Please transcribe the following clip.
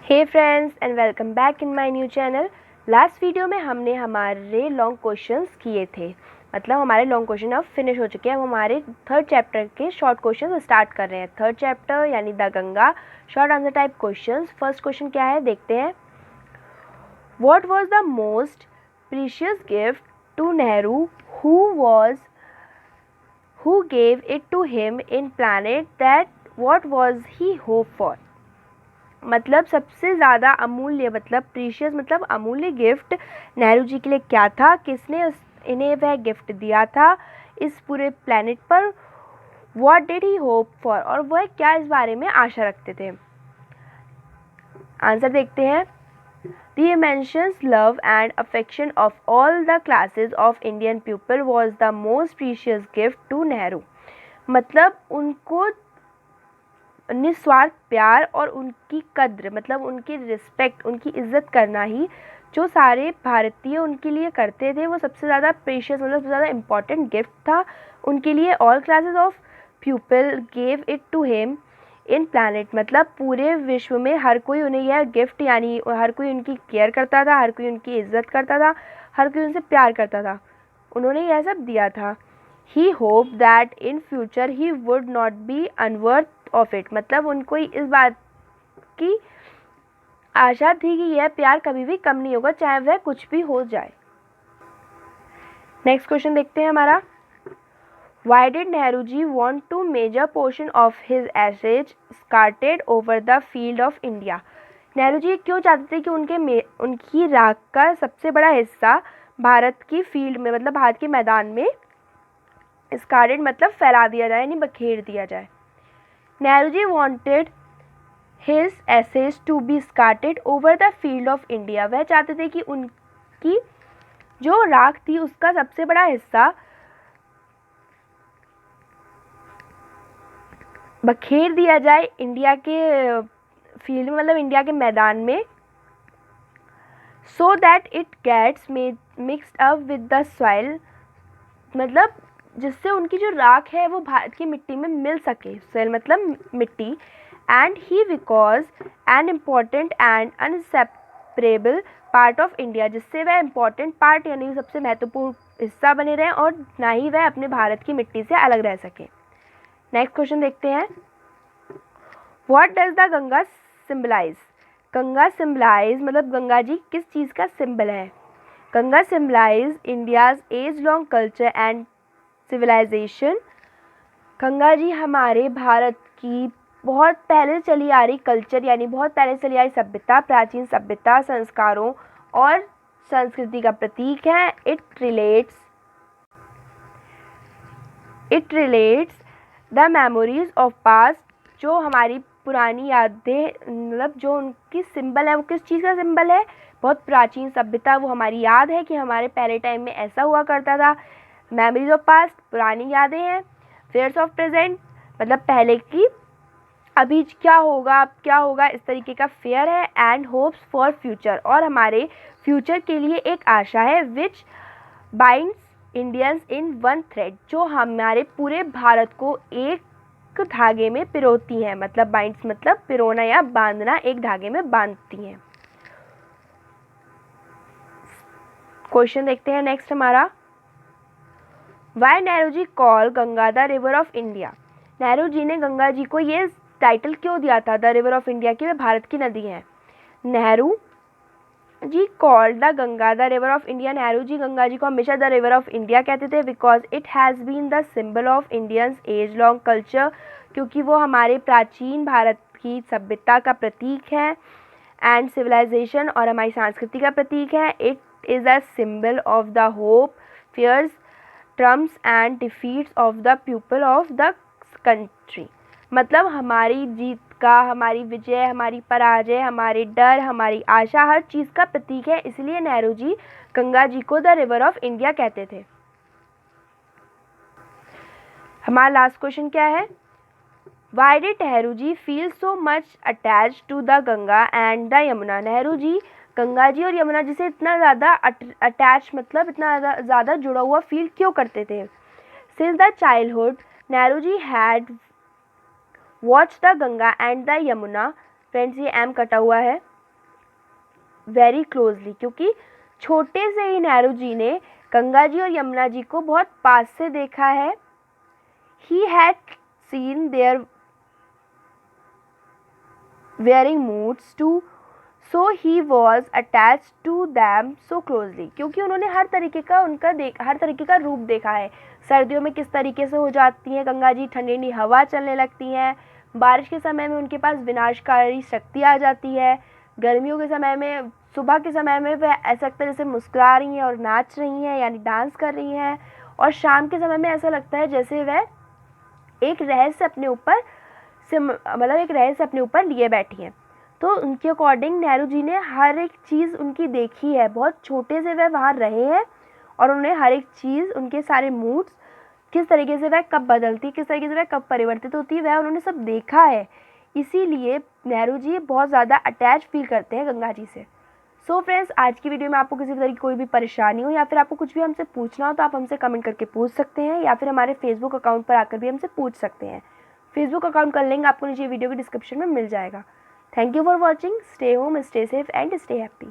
Hey friends and welcome back in my new channel. Last video में हमने हमारे long questions किए थे, मतलब हमारे लॉन्ग क्वेश्चन अब फिनिश हो चुके हैं। अब हमारे थर्ड चैप्टर के शॉर्ट क्वेश्चंस स्टार्ट कर रहे हैं। थर्ड चैप्टर यानी the Ganga short answer type questions. First question क्या है देखते हैं। What was the most precious gift to Nehru who gave it to him in planet that what was he hope for। मतलब सबसे ज़्यादा अमूल्य, मतलब प्रीशियस मतलब अमूल्य गिफ्ट नेहरू जी के लिए क्या था, किसने इन्हें वह गिफ्ट दिया था इस पूरे प्लैनेट पर। What did he hope for, और वह क्या इस बारे में आशा रखते थे। आंसर देखते हैं। The immense love and affection of all the classes of Indian people was the most precious gift to Nehru। मतलब उनको निस्वार्थ प्यार और उनकी कद्र, मतलब उनकी रिस्पेक्ट, उनकी इज्जत करना ही जो सारे भारतीय उनके लिए करते थे, वो सबसे ज़्यादा प्रेशियस मतलब सबसे ज़्यादा इम्पॉर्टेंट गिफ्ट था उनके लिए। All classes of people gave it to him in planet, मतलब पूरे विश्व में हर कोई उन्हें यह गिफ्ट, यानी हर कोई उनकी केयर करता था, हर कोई उनकी इज्जत करता था, हर कोई उनसे प्यार करता था, उन्होंने यह सब दिया था। He hope that in future he would not be unworth of it, मतलब उनको इस बात की आशा थी कि यह प्यार कभी भी कम नहीं होगा, चाहे वह कुछ भी हो जाए। नेक्स्ट क्वेश्चन देखते हैं हमारा। Why did Nehruji want to major portion of his ashes scattered over the field of India। Nehru ji क्यों चाहते थे कि उनकी राख का सबसे बड़ा हिस्सा भारत की फील्ड में, मतलब भारत के मैदान में स्कार्टेड मतलब फैला दिया जाए, यानी बखेर दिया जाए। Nehru ji wanted his ashes to be scattered over the field of India. वह चाहते थे कि उनकी जो राख थी उसका सबसे बड़ा हिस्सा बखेर दिया जाए इंडिया के फील्ड में, मतलब इंडिया के मैदान में। So that it gets mixed up with the soil, मतलब जिससे उनकी जो राख है वो भारत की मिट्टी में मिल सके। सॉइल मतलब मिट्टी। And he because an important and inseparable part of India, जिससे वह इम्पॉर्टेंट पार्ट यानी सबसे महत्वपूर्ण हिस्सा बने रहें और ना ही वह अपने भारत की मिट्टी से अलग रह सके। नेक्स्ट क्वेश्चन देखते हैं। What does the Ganga symbolise. Ganga symbolise मतलब गंगा जी किस चीज़ का सिंबल है। Ganga symbolise India's age long culture and civilisation. Ganga ji हमारे भारत की बहुत पहले चली आ रही कल्चर, यानी बहुत पहले चली आ रही सभ्यता, प्राचीन सभ्यता, संस्कारों और संस्कृति का प्रतीक है। It relates the memories of past, जो हमारी पुरानी यादें, मतलब जो उनकी सिंबल है वो किस चीज़ का सिंबल है, बहुत प्राचीन सभ्यता, वो हमारी याद है कि हमारे पहले टाइम में ऐसा हुआ करता था। मेमोरीज ऑफ पास्ट पुरानी यादें हैं। फेयर्स ऑफ प्रेजेंट मतलब पहले की, अभी क्या होगा अब क्या होगा इस तरीके का फेयर है। एंड होप्स फॉर फ्यूचर, और हमारे फ्यूचर के लिए एक आशा है। विच binds Indians in one thread, जो हमारे पूरे भारत को एक धागे में पिरोती हैं, मतलब बाइंड्स मतलब पिरोना या बांधना, एक धागे में बांधती हैं। क्वेश्चन देखते हैं नेक्स्ट हमारा। Why Nehru ji call Ganga the river of India. Nehru ji ने गंगा जी को ये टाइटल क्यों दिया था द रिवर ऑफ इंडिया की, वे भारत की नदी है। Nehru ji called the Ganga the river of India. Nehru ji Ganga ji को हमेशा द रिवर ऑफ इंडिया कहते थे। Because it has been the symbol of Indians age long culture, क्योंकि वो हमारे प्राचीन भारत की सभ्यता का प्रतीक है। एंड सिविलाइजेशन, और हमारी संस्कृति का प्रतीक है। It is a symbol of the hope, fears, triumphs and defeats of the people of the country, मतलब हमारी जीत का, हमारी विजय, हमारी पराजय, हमारे डर, हमारी आशा, हर चीज़ का प्रतीक है। इसलिए नेहरू जी गंगा जी को द रिवर ऑफ इंडिया कहते थे। हमारा लास्ट क्वेश्चन क्या है। Why did Nehru ji feel so much attach to the Ganga and the Yamuna. Nehru ji Ganga ji और यमुना जी से इतना ज़्यादा अटैच मतलब इतना ज़्यादा जुड़ा हुआ फील क्यों करते थे। Since the childhood Nehru ji had watch the Ganga and the Yamuna. Friends ये एम कटा हुआ है, वेरी क्लोजली, क्योंकि छोटे से ही नेहरू जी ने गंगा जी और यमुना जी को बहुत पास से देखा है. He had seen their varying moods too, so he was attach to them so closely, क्योंकि उन्होंने हर तरीके का रूप देखा है. सर्दियों में किस तरीके से हो जाती हैं गंगा जी, ठंडी ठंडी हवा चलने लगती हैं. बारिश के समय में उनके पास विनाशकारी शक्ति आ जाती है. गर्मियों के समय में, सुबह के समय में वह ऐसा लगता है जैसे मुस्कुरा रही हैं और नाच रही हैं, यानी डांस कर रही हैं. और शाम के समय में ऐसा लगता है जैसे वह एक रहस्य अपने ऊपर लिए बैठी हैं. तो उनके अकॉर्डिंग नेहरू जी ने हर एक चीज़ उनकी देखी है. बहुत छोटे से वह वहाँ रहे हैं और उन्होंने हर एक चीज़, उनके सारे मूड्स, किस तरीके से वह कब बदलती, किस तरीके से वह कब परिवर्तित होती है, वह उन्होंने सब देखा है. इसीलिए नेहरू जी बहुत ज़्यादा अटैच फील करते हैं गंगा जी से. सो फ्रेंड्स, आज की वीडियो में आपको किसी तरह की कोई भी परेशानी हो या फिर आपको कुछ भी हमसे पूछना हो तो आप हमसे कमेंट करके पूछ सकते हैं, या फिर हमारे फेसबुक अकाउंट पर आकर भी हमसे पूछ सकते हैं. फेसबुक अकाउंट का लिंक आपको नीचे वीडियो के डिस्क्रिप्शन में मिल जाएगा. Thank you for watching. Stay home, stay safe and stay happy.